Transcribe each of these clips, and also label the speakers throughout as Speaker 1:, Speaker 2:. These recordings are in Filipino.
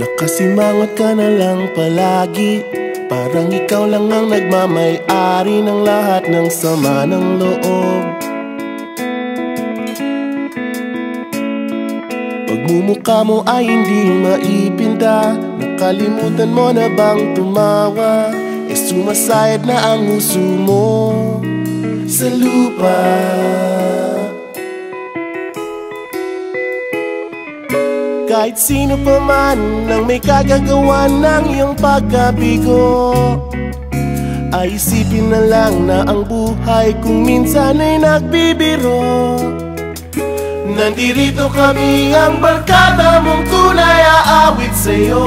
Speaker 1: Nakasimangot ka na lang palagi, parang ikaw lang ang nagmamay-ari ng lahat ng sama ng loob. Pagmumukha mo ay hindi maipinta, nakalimutan mo na bang tumawa? Sumasayad na ang uso mo sa lupa. Kahit sino pa man ang may kagagawa ng iyong pagkabigo, ay isipin na lang na ang buhay kung minsan ay nagbibiro. Nandirito kami, ang barkada mong tunay aawit sa'yo.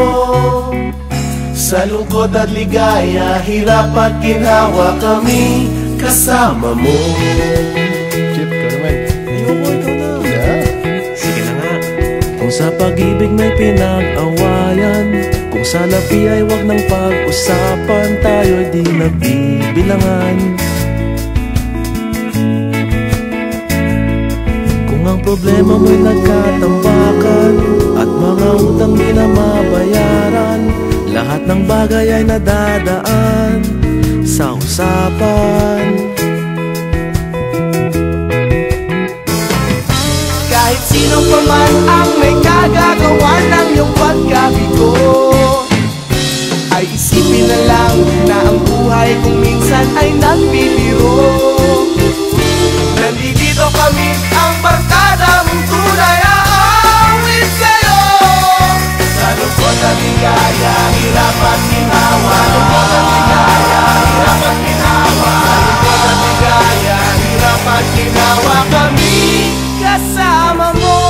Speaker 1: Sa lungkot at ligaya, hirap at ginhawa, kami kasama mo. Chip, ikaw naman. Ayoko, ikaw na.
Speaker 2: Sige na nga. Kung sa pag-ibig may pinag-awayan, kung sa labi ay wag nang pag-usapan, tayo'y di nagbibilangan. Kung ang problema mo'y nagkatambakan at mga utang di na mabayaran, lahat ng bagay ay nadadaan sa usapan.
Speaker 1: Kahit sino pa man ang may kagagawa ng iyong pagkabigo, ay isipin na lang na ang buhay kung minsan ay nagbibiro. Nandito kami, ang barkada mong tunay aawit sa'yo. Sa lungkot at ligaya, hirap at ginhawa. Sa lungkot at ligaya, hirap at ginhawa. Sa lungkot at ligaya, hirap at ginhawa, kami kasama mo.